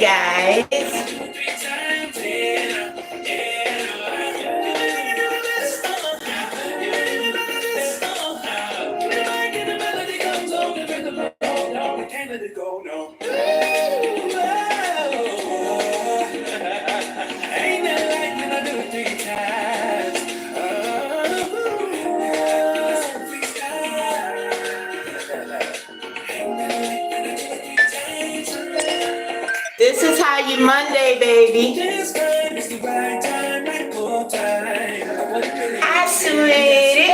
guys. This is how you Monday, baby. Hi, sweetie.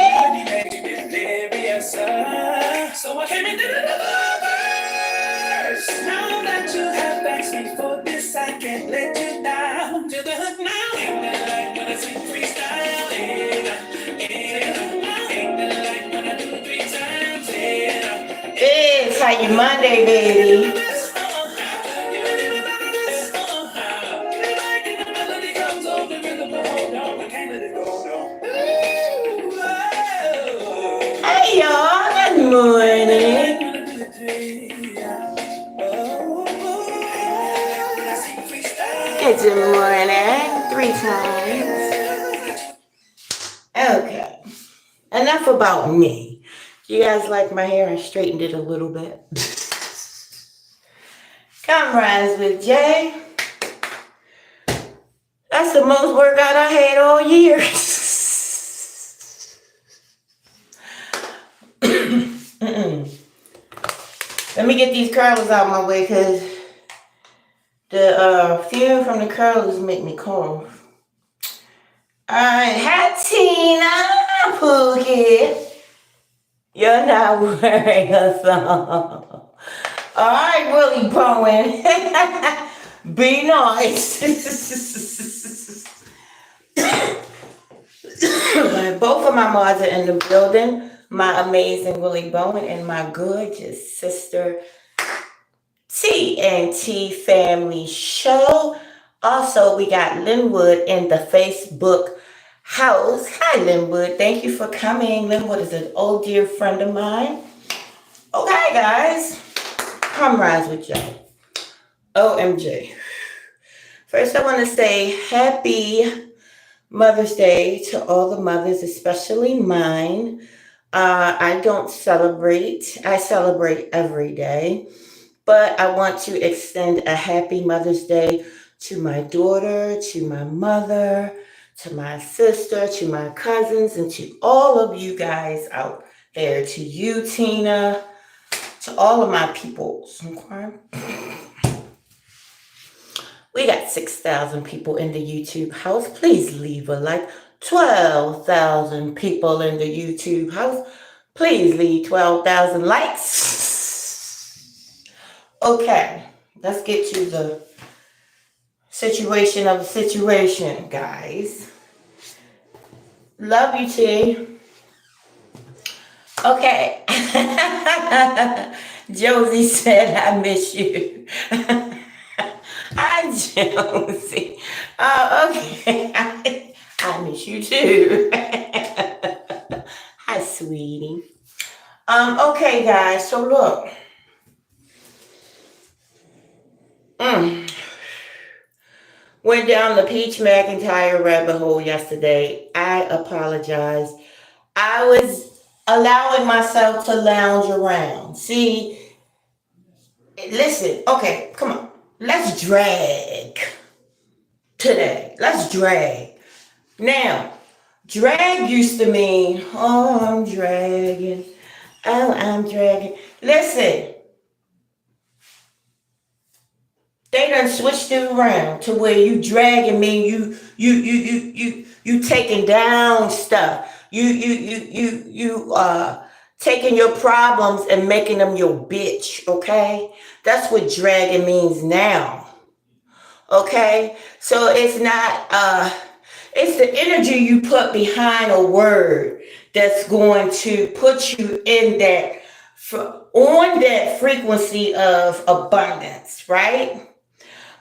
So I came into the verse. Now that you have asked me for this, I can't let you down. To the hook now. Ain't that like when I sing freestyle? Ain't that like when I do 3 times? It's how you Monday, baby. Hey y'all, good morning. Good morning, 3 times. Okay, enough about me. You guys like my hair? I straightened it a little bit. Come rise with Jay. That's the most workout I had all year. Let me get these curlers out of my way because the fume from the curlers make me cough. Alright, hi Tina Pookie. You're not wearing a song. Alright, Willie Bowen. Be nice. Both of my mods are in the building. My amazing Willie Bowen and my gorgeous sister TNT Family Show. Also, we got Linwood in the Facebook house. Hi, Linwood. Thank you for coming. Linwood is an old dear friend of mine. Okay, guys. Come rise with y'all. OMG. First, I want to say happy Mother's Day to all the mothers, especially mine. I don't celebrate. I celebrate every day. But I want to extend a happy Mother's Day to my daughter, to my mother, to my sister, to my cousins, and to all of you guys out there. To you, Tina, to all of my peoples. Okay? We got 6,000 people in the YouTube house. Please leave a like. 12,000 people in the YouTube house. Please leave 12,000 likes. Okay, let's get to the situation of the situation, guys. Love you, T. Okay. Josie said, I miss you. Hi, Josie. Okay. I miss you too. Hi, sweetie. Okay, guys. So look. Went down the Peach McIntyre rabbit hole yesterday. I apologize. I was allowing myself to lounge around. See, listen. Okay, come on. Let's drag today. Let's drag. Now, drag used to mean, oh, I'm dragging. Oh, I'm dragging. Listen, they done switched it around to where you dragging mean you taking down stuff. You taking your problems and making them your bitch. Okay, that's what dragging means now. Okay, so it's not it's the energy you put behind a word that's going to put you in that on that frequency of abundance, right?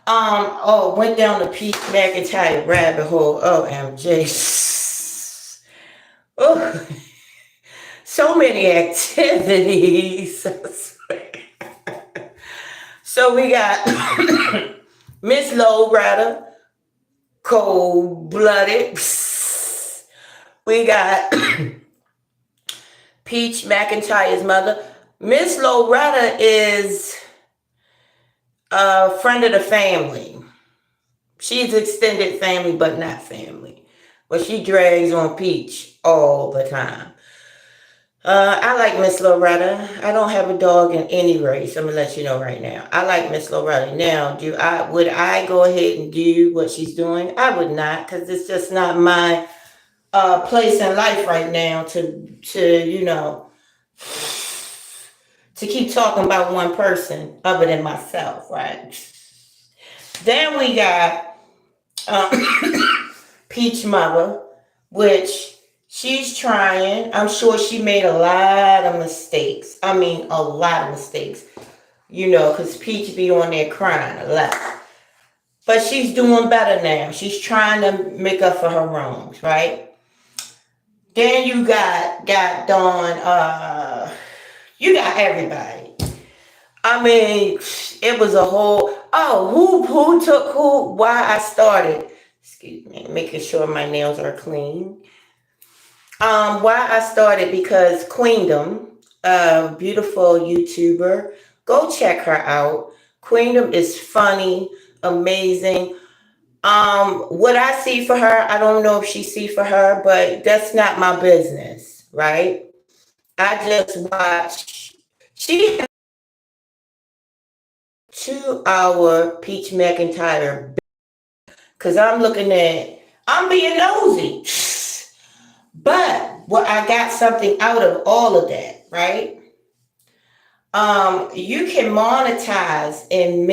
Went down the Pete McIntyre rabbit hole. OMG. Oh, so many activities. So we got Miss Lowrider, cold blooded. We got Peach McIntyre's mother. Miss Lowrider is a friend of the family. She's extended family, but not family. But she drags on Peach all the time. I like Miss Loretta. I don't have a dog in any race. I'm gonna let you know right now. I like Miss Loretta. Now, would I go ahead and do what she's doing? I would not, because it's just not my place in life right now to keep talking about one person other than myself, right? Then we got Peach Mother, which she's trying. I'm sure she made a lot of mistakes. I mean, a lot of mistakes. Because Peach be on there crying a lot. But she's doing better now. She's trying to make up for her wrongs, right? Then you got Dawn. You got everybody. I mean, it was a whole. Oh, who took who? Why I started? Excuse me, making sure my nails are clean. Why I started, because Queendom, a beautiful YouTuber, go check her out. Queendom is funny, amazing. What I see for her, I don't know if she see for her, but that's not my business, right? I just watch. She has 2 hour Peach McIntyre, because I'm being nosy. But I got something out of all of that, right? You can monetize and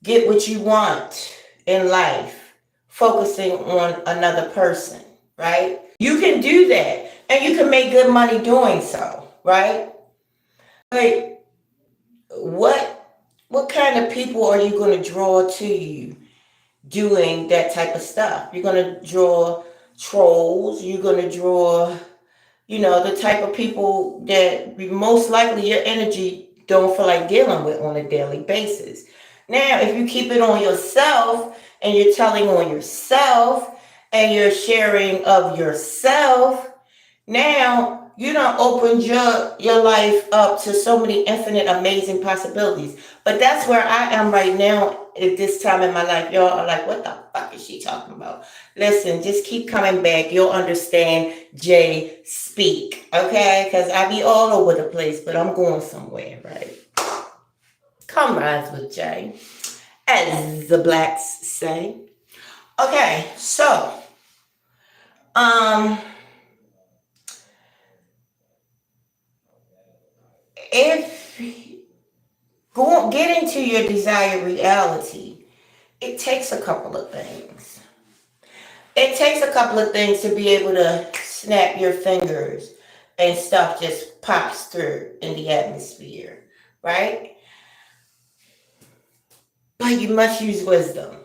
get what you want in life, focusing on another person, right? You can do that, and you can make good money doing so, right? But what kind of people are you going to draw to you doing that type of stuff? You're going to draw trolls. You're going to draw, the type of people that most likely your energy don't feel like dealing with on a daily basis. Now, if you keep it on yourself and you're telling on yourself and you're sharing of yourself, now you done opened your life up to so many infinite, amazing possibilities. But that's where I am right now at this time in my life. Y'all are like, what the fuck is she talking about? Listen, just keep coming back. You'll understand Jay speak, okay? Because I be all over the place, but I'm going somewhere, right? Come rise with Jay, as the blacks say. Okay, so, if getting to your desired reality, it takes a couple of things. It takes a couple of things to be able to snap your fingers and stuff just pops through in the atmosphere, right? But you must use wisdom.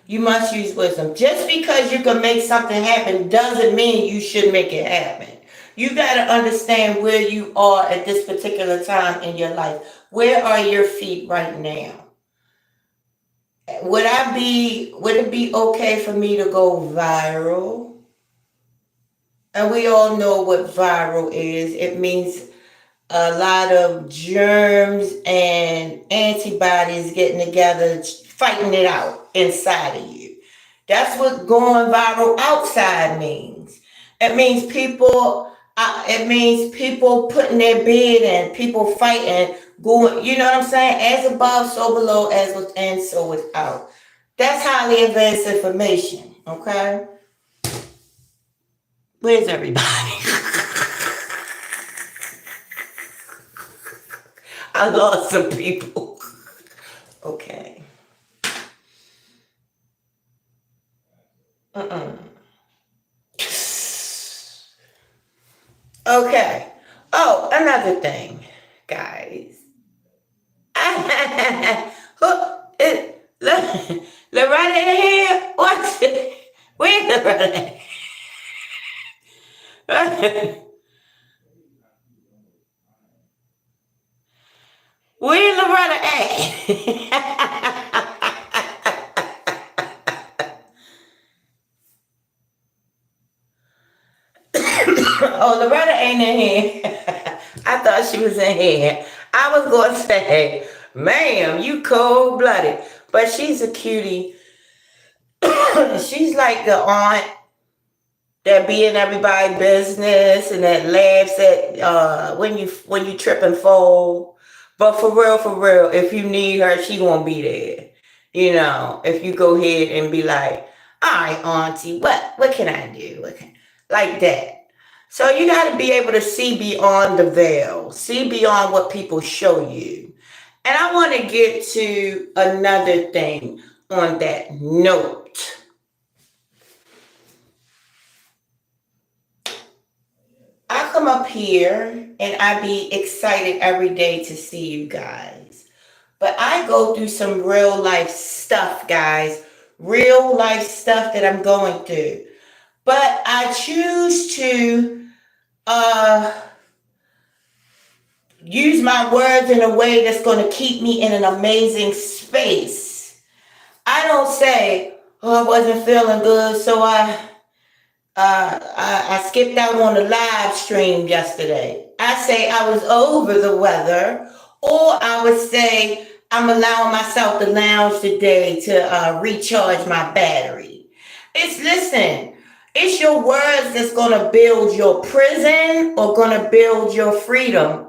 You must use wisdom. Just because you can make something happen doesn't mean you should make it happen. You got to understand where you are at this particular time in your life. Where are your feet right now? Would it be okay for me to go viral? And we all know what viral is. It means a lot of germs and antibodies getting together, fighting it out inside of you. That's what going viral outside means. It means people. It means people putting their bid in, people fighting, going. You know what I'm saying? As above, so below, as within, so without. That's highly advanced information. Okay. Where's everybody? I lost some people. Okay. Okay. Oh, another thing, guys. Loretta in here? What? Where's Loretta? Where's Loretta at? Oh, Loretta ain't in here. I thought she was in here. I was going to say, ma'am, you cold blooded. But she's a cutie. She's like the aunt that be in everybody's business and that laughs at when you trip and fall. But for real, if you need her, she gonna be there. You know, if you go ahead and be like, all right, auntie, what can I do? Like that. So you gotta be able to see beyond the veil, see beyond what people show you. And I want to get to another thing on that note. I come up here and I be excited every day to see you guys. But I go through some real life stuff, guys. Real life stuff that I'm going through. But I choose to use my words in a way that's going to keep me in an amazing space. I don't say, oh, I wasn't feeling good, so I skipped out on the live stream yesterday. I say I was over the weather, or I would say I'm allowing myself to lounge today to recharge my battery. It's your words that's gonna build your prison or gonna build your freedom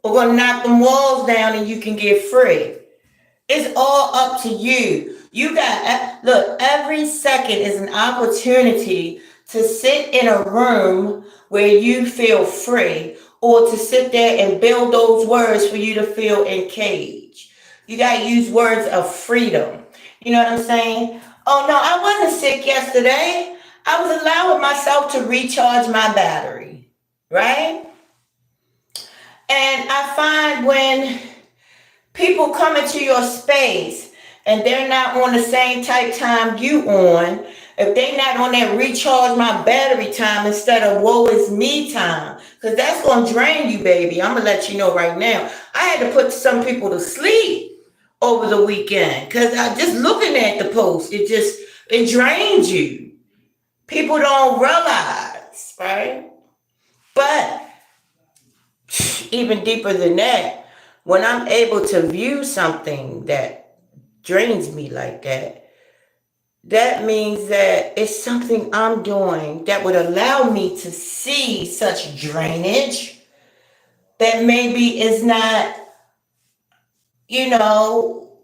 or gonna knock them walls down and you can get free. It's all up to you. Look, every second is an opportunity to sit in a room where you feel free or to sit there and build those words for you to feel encaged. You got to use words of freedom. You know what I'm saying? Oh, no, I wasn't sick yesterday. I was allowing myself to recharge my battery, right? And I find when people come into your space and they're not on the same type time you on, if they not on that recharge my battery time instead of woe is me time, because that's going to drain you, baby. I'm going to let you know right now. I had to put some people to sleep over the weekend because I just looking at the post, it drains you. People don't realize, right? But even deeper than that, when I'm able to view something that drains me like that, that means that it's something I'm doing that would allow me to see such drainage that maybe is not, you know,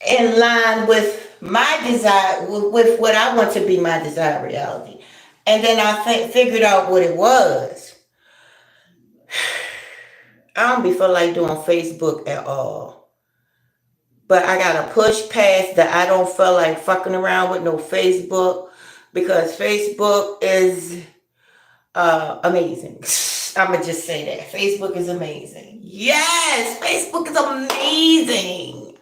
in line with my desire, with what I want to be my desired reality. And then I figured out what it was. I don't be feel like doing Facebook at all. But I gotta push past that. I don't feel like fucking around with no Facebook because Facebook is amazing. I'ma just say that. Facebook is amazing. Yes, Facebook is amazing.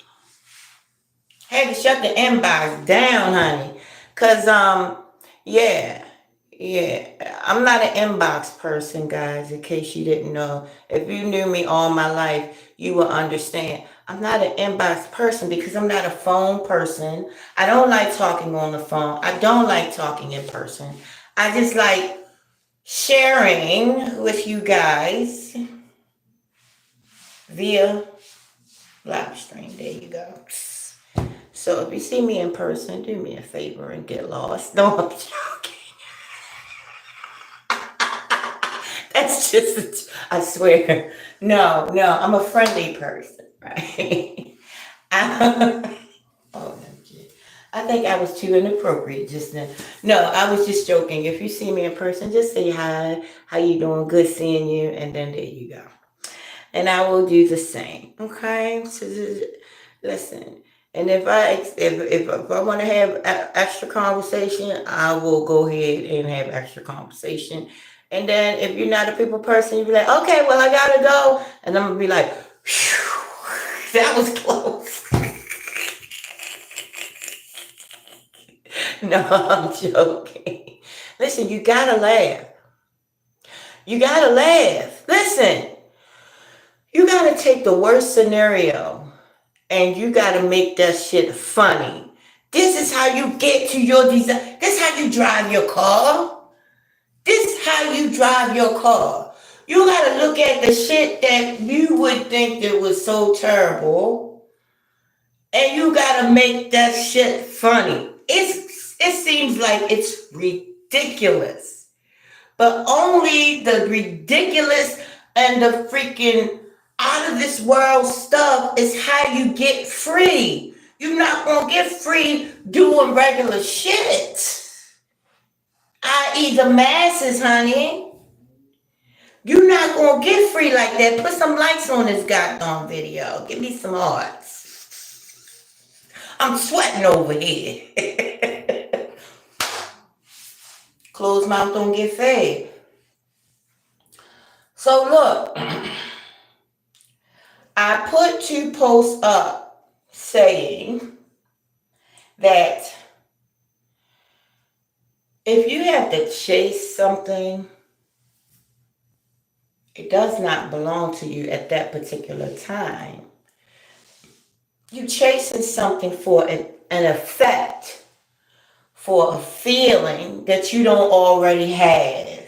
Had to shut the inbox down, honey. Cause yeah. I'm not an inbox person, guys, in case you didn't know. If you knew me all my life, you will understand. I'm not an inbox person because I'm not a phone person. I don't like talking on the phone. I don't like talking in person. I just like sharing with you guys via live stream. There you go. So if you see me in person, do me a favor and get lost. No, I'm joking. That's just, I swear. No, I'm a friendly person, right? Oh, I think I was too inappropriate just now. No, I was just joking. If you see me in person, just say hi. How you doing? Good seeing you. And then there you go. And I will do the same. Okay? So listen. And if I want to have extra conversation, I will go ahead and have extra conversation. And then if you're not a people person, you be like, okay, well, I gotta go. And I'm gonna be like, that was close. No, I'm joking. Listen, you gotta laugh. You gotta laugh. Listen, you gotta take the worst scenario and you gotta make that shit funny. This is how you get to your desire. This is how you drive your car. This is how you drive your car. You gotta look at the shit that you would think that was so terrible, and you gotta make that shit funny. It seems like it's ridiculous. But only the ridiculous and the freaking out of this world stuff is how you get free. You're not gonna get free doing regular shit. I.e. the masses, honey. You're not gonna get free like that. Put some likes on this goddamn video. Give me some hearts. I'm sweating over here. Closed mouth don't get fed. So look, I put 2 posts up saying that if you have to chase something, it does not belong to you at that particular time. You're chasing something for an effect, for a feeling that you don't already have.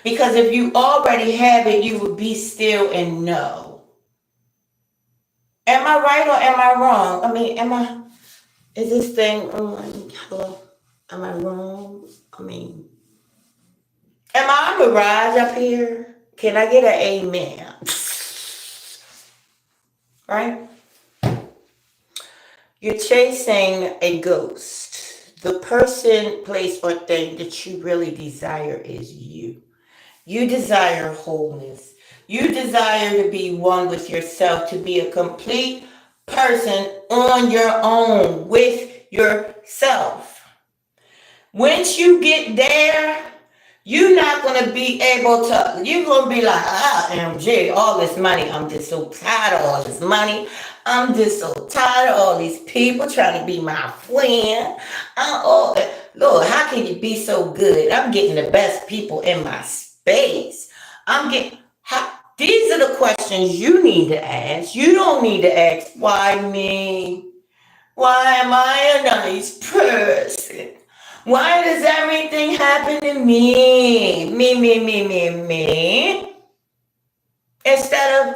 Because if you already have it, you would be still and know. Am I right or am I wrong? I mean, is this thing on? Hello? Am I wrong? I mean, am I a mirage up here? Can I get an amen? Right? You're chasing a ghost. The person, place, or thing that you really desire is you. You desire wholeness. You desire to be one with yourself, to be a complete person on your own with yourself. Once you get there, you're not going to be able to, you're going to be like, MJ, all this money. I'm just so tired of all this money. I'm just so tired of all these people trying to be my friend. Lord, how can you be so good? I'm getting the best people in my space. These are the questions you need to ask. You don't need to ask, why me? Why am I a nice person? Why does everything happen to me? Me. Instead of,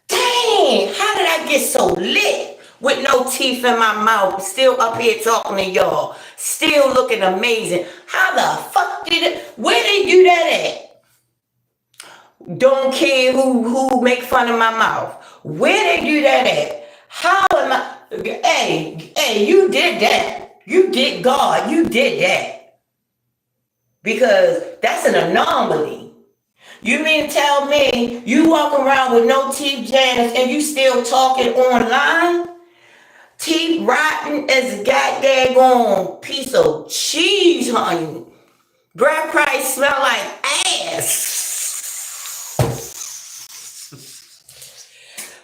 dang, how did I get so lit with no teeth in my mouth, still up here talking to y'all, still looking amazing? How the fuck where did you do that at? Don't care who make fun of my mouth. Where they do that at? How am I? Hey, you did that. You did God. You did that. Because that's an anomaly. You mean to tell me you walk around with no teeth, Janice, and you still talking online? Teeth rotten as a goddamn piece of cheese, honey. Breath price smell like ass.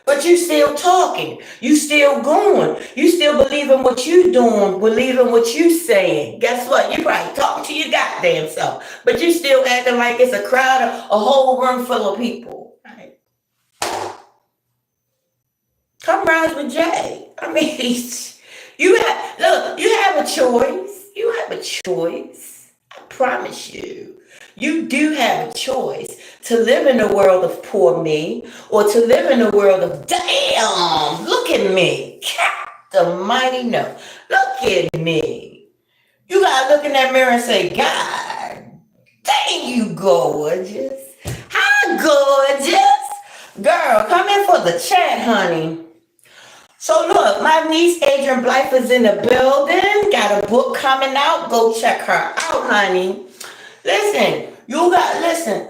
But you still talking. You still going. You still believing what you doing, believing what you saying. Guess what? You probably talking to your goddamn self. But you still acting like it's a crowd of a whole room full of people. Right? Come rise with Jay. I mean, you have a choice. You have a choice. I promise you. You do have a choice to live in the world of poor me or to live in the world of, damn, look at me. The mighty no. Look at me. You got to look in that mirror and say, God, dang, you gorgeous. Hi, gorgeous. Girl, come in for the chat, honey. So look, my niece Adrian Blythe is in the building. Got a book coming out. Go check her out, honey. Listen, listen.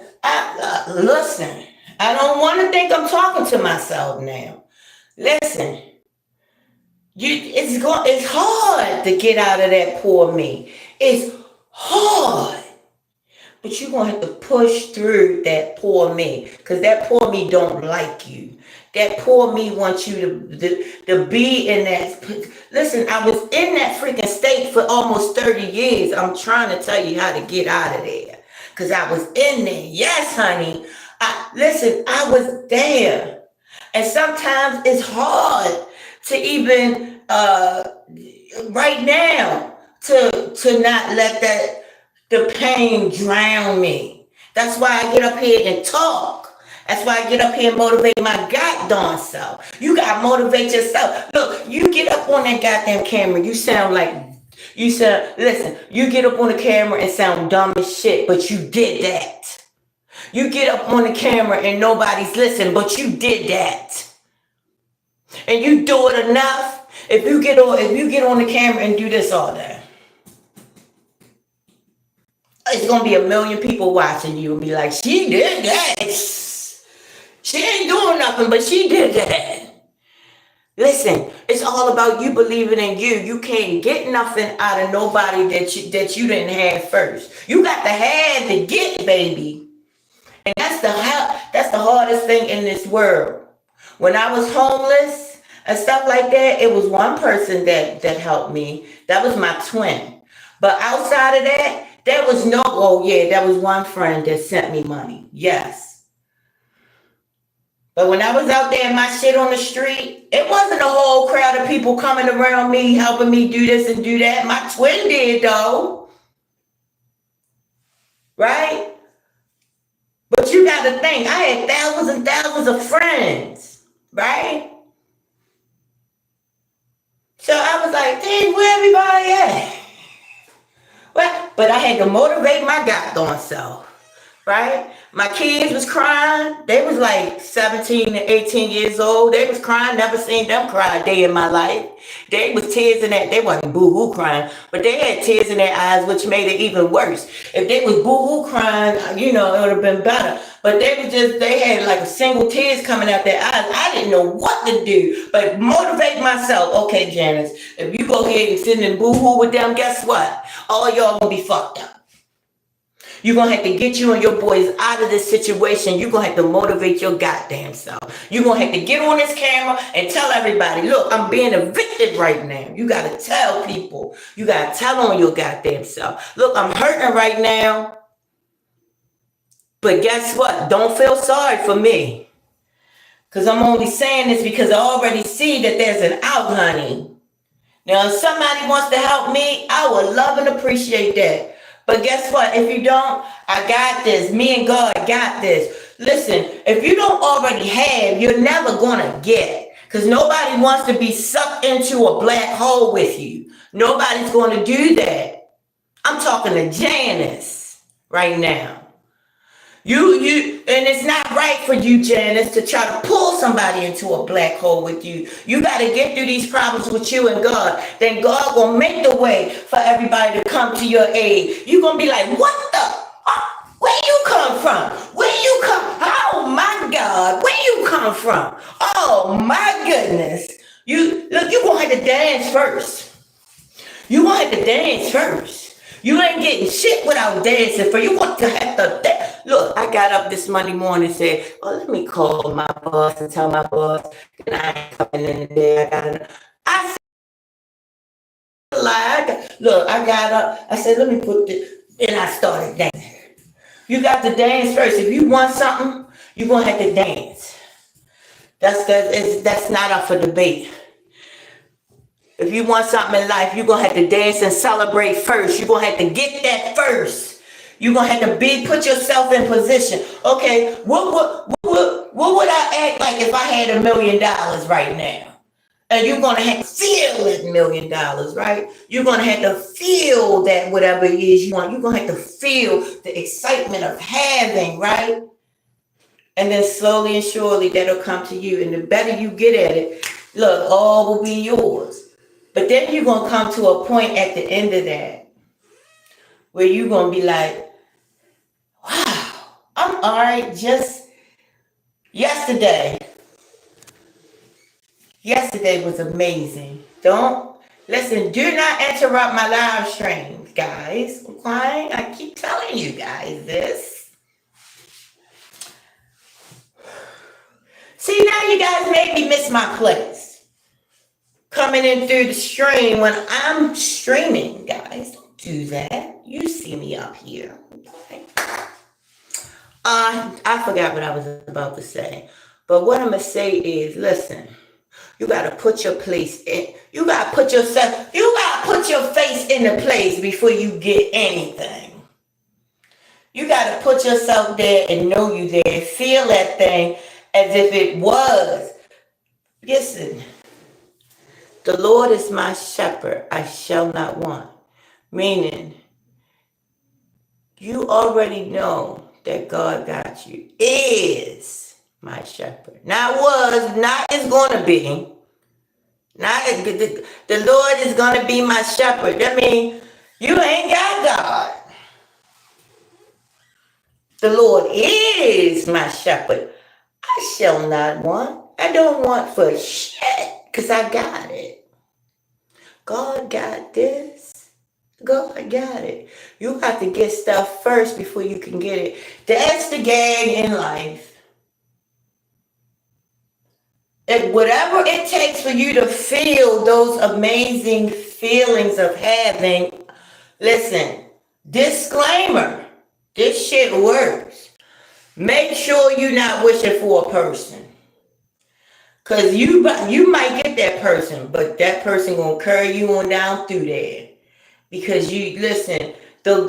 I don't want to think I'm talking to myself now. Listen, it's hard to get out of that poor me. It's hard. But you're going to have to push through that poor me. Because that poor me don't like you. That poor me wants you to be in that. Listen, I was in that freaking state for almost 30 years. I'm trying to tell you how to get out of there. Because I was in there. Yes, honey. I was there. And sometimes it's hard to even, right now, to not let that The pain drown me. That's why I get up here and talk. That's why I get up here and motivate my goddamn self. You gotta motivate yourself. Look, you get up on that goddamn camera, you sound like, listen, you get up on the camera and sound dumb as shit, but you did that. You get up on the camera and nobody's listening, but you did that. And you do it enough. If you get on the camera and do this all day, it's gonna be a million people watching you and be like, she did that. She ain't doing nothing, but she did that. Listen, it's all about you believing in you. You can't get nothing out of nobody that you didn't have first. You got to have to get, baby. And that's the hardest thing in this world. When I was homeless and stuff like that, it was one person that helped me. That was my twin. But outside of that, there was that was one friend that sent me money. Yes. But when I was out there in my shit on the street, it wasn't a whole crowd of people coming around me, helping me do this and do that. My twin did, though. Right? But you got to think, I had thousands and thousands of friends. Right? So I was like, dang, where everybody at? Well, but I had to motivate my goddamn self. Right? My kids was crying. They was like 17 and 18 years old. They was crying. Never seen them cry a day in my life. They was tears in that. They wasn't boo-hoo crying, but they had tears in their eyes, which made it even worse. If they was boo-hoo crying, it would have been better. But they had like a single tears coming out their eyes. I didn't know what to do, but motivate myself. Okay, Janice, if you go ahead and sit and boo-hoo with them, guess what? All y'all gonna be fucked up. You're going to have to get you and your boys out of this situation. You're going to have to motivate your goddamn self. You're going to have to get on this camera and tell everybody, look, I'm being evicted right now. You got to tell people. You got to tell on your goddamn self. Look, I'm hurting right now. But guess what? Don't feel sorry for me. Because I'm only saying this because I already see that there's an out, honey. Now, if somebody wants to help me, I would love and appreciate that. But guess what? If you don't, I got this. Me and God got this. Listen, if you don't already have, you're never going to get. Because nobody wants to be sucked into a black hole with you. Nobody's going to do that. I'm talking to Janice right now. And it's not right for you, Janice, to try to pull somebody into a black hole with you. You got to get through these problems with you and God. Then God will make the way for everybody to come to your aid. You're going to be like, what the? Where you come from? Where you come? Oh, my God. Where you come from? Oh, my goodness. You're going to have to dance first. You're going to have to dance first. You ain't getting shit without dancing for you want to have to dance. Look, I got up this Monday morning and said, let me call my boss and tell my boss that I ain't coming in today. I got up. I said, let me put this. And I started dancing. You got to dance first. If you want something, you're going to have to dance. That's not up for debate. If you want something in life, you're going to have to dance and celebrate first. You're going to have to get that first. You're going to have to put yourself in position. Okay, what would I act like if I had $1 million right now? And you're going to have to feel that $1 million, right? You're going to have to feel that whatever it is you want. You're going to have to feel the excitement of having, right? And then slowly and surely that'll come to you. And the better you get at it, look, all will be yours. But then you're going to come to a point at the end of that where you're going to be like, wow, I'm all right. Just yesterday was amazing. Do not interrupt my live stream, guys. Okay? I keep telling you guys this. See, now you guys made me miss my place. Coming in through the stream when I'm streaming, guys. Don't do that. You see me up here. Okay. I forgot what I was about to say. But what I'm going to say is, listen, you got to put your place in. You got to put your face in the place before you get anything. You got to put yourself there and know you there. Feel that thing as if it was. Listen, the Lord is my shepherd. I shall not want. Meaning, you already know that God got you. Is my shepherd. Not was, not is going to be. Not the Lord is going to be my shepherd. That means you ain't got God. The Lord is my shepherd. I shall not want. I don't want for shit because I got it. God got this. God got it. You have to get stuff first before you can get it. That's the game in life. And whatever it takes for you to feel those amazing feelings of having, listen, disclaimer, this shit works. Make sure you're not wishing for a person. Because you might get that person, but that person going to carry you on down through there. Because listen, the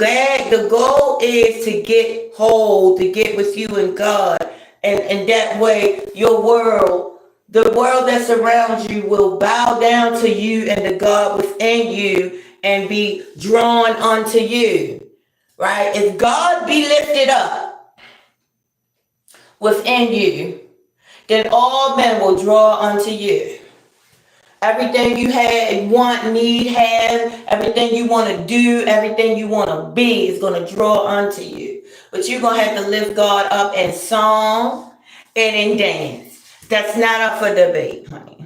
goal is to get whole, to get with you and God. And that way, the world that surrounds you will bow down to you and the God within you and be drawn unto you. Right? If God be lifted up within you, then all men will draw unto you. Everything you have, everything you want to do, everything you want to be is going to draw unto you. But you're going to have to lift God up in song and in dance. That's not up for debate, honey.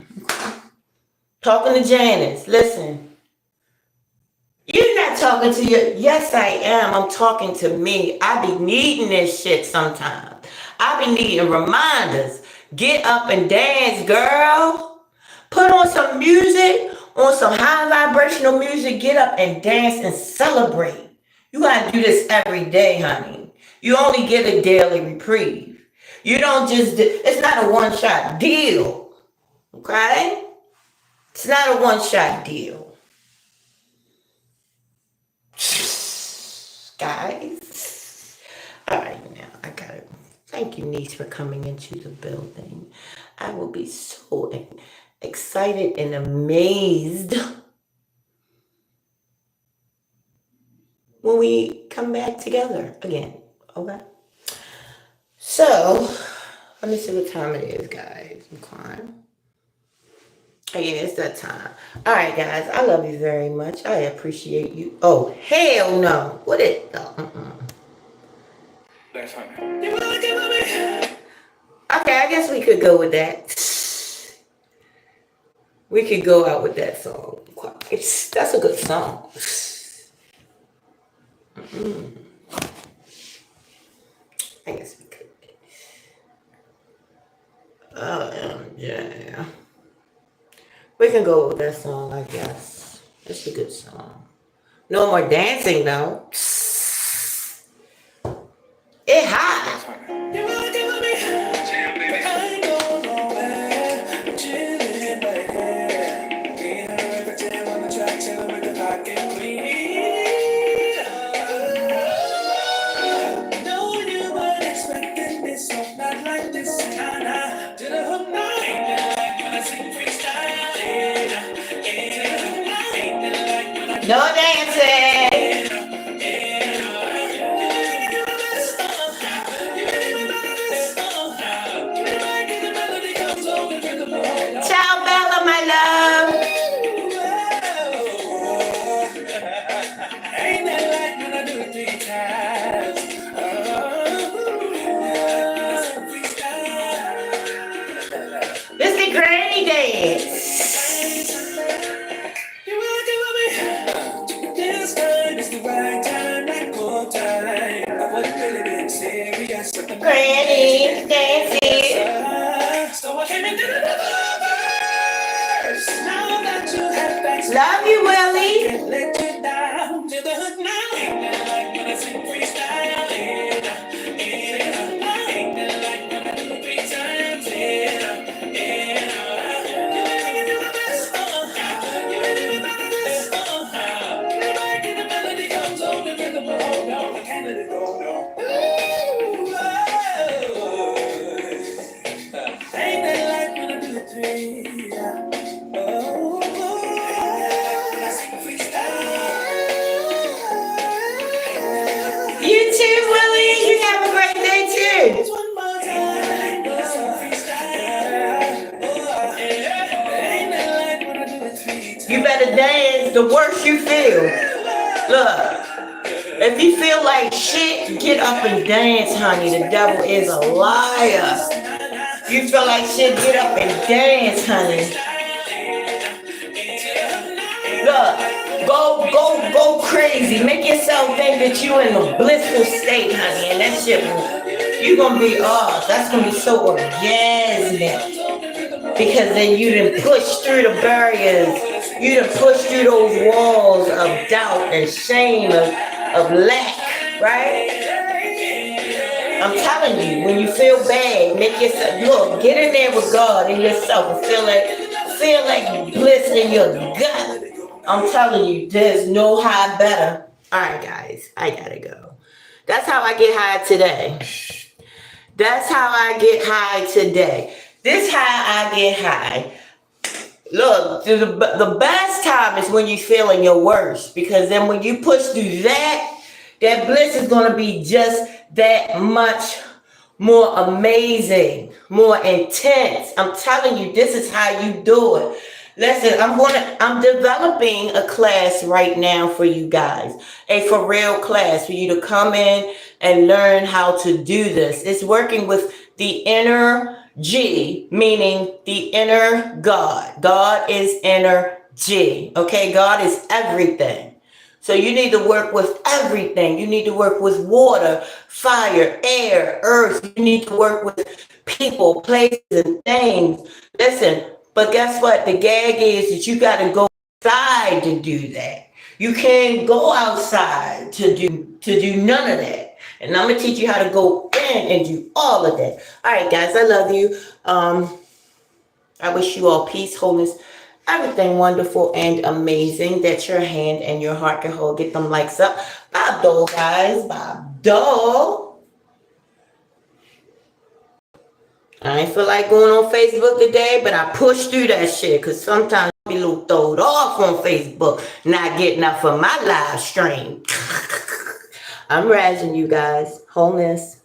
Talking to Janice, listen. You're not talking to your, yes I am, I'm talking to me. I be needing this shit sometimes. I be needing reminders. Get up and dance, girl. Put on some music, on some high vibrational music. Get up and dance and celebrate. You gotta do this every day, honey. You only get a daily reprieve. You don't just, it's not a one-shot deal. Okay? It's not a one-shot deal. Guys. Alright, now I gotta thank you, niece, for coming into the building. I will be so excited and amazed when we come back together again. Okay? So, let me see what time it is, guys. I'm crying. Oh, yeah, it's that time. All right, guys. I love you very much. I appreciate you. Oh, hell no. What is... That's funny. Okay, I guess we could go with that. We could go out with that song. That's a good song. I guess we could. Yeah. We can go with that song, I guess. It's a good song. No more dancing, though. It hot. No dancing. Ciao, Bella, my love. This is the granny dance. Granny dancing. So I came into the verse. Now that you have facts, love you, Willie. Can't let you down to the hood now. Ain't that like when I sing freestyle? Ain't that like when I do it 3 times? You ain't do the best. You ain't even better this. Everybody get the melody comes on the rhythm. Oh no, I can't let it go, no. too, Willie. You have a great day too. You better dance the worse you feel. Look, if you feel like shit, get up and dance, honey. The devil is a liar. You feel like shit, get up and dance, honey. Look, go crazy. Make yourself think that you in a blissful state, honey. And that shit, you gonna be, oh, that's gonna be so orgasmic. Because then you done push through the barriers. You done push through those walls of doubt and shame, of lack, right? I'm telling you, when you feel bad, make yourself, look, get in there with God in yourself and feel like bliss in your gut. I'm telling you, there's no high better. All right, guys, I gotta go. That's how I get high today. That's how I get high today. This how I get high. Look, the best time is when you're feeling your worst. Because then when you push through that bliss is going to be just that much more amazing, more intense. I'm telling you, this is how you do it. Listen, I'm developing a class right now for you guys. A for real class for you to come in and learn how to do this. It's working with the inner G, meaning the inner God. God is inner G. Okay, God is everything. So you need to work with everything. You need to work with water, fire, air, earth. You need to work with people, places, and things. Listen, but guess what? The gag is that you got to go outside to do that. You can't go outside to do none of that. And I'm going to teach you how to go in and do all of that. All right, guys, I love you. I wish you all peace, wholeness, everything wonderful and amazing that your hand and your heart can hold. Get them likes up. Bob Dole, guys. Bob Dole. I ain't feel like going on Facebook today, but I pushed through that shit because sometimes I be a little throwed off on Facebook, not getting up for my live stream. I'm razzing you guys. Wholeness.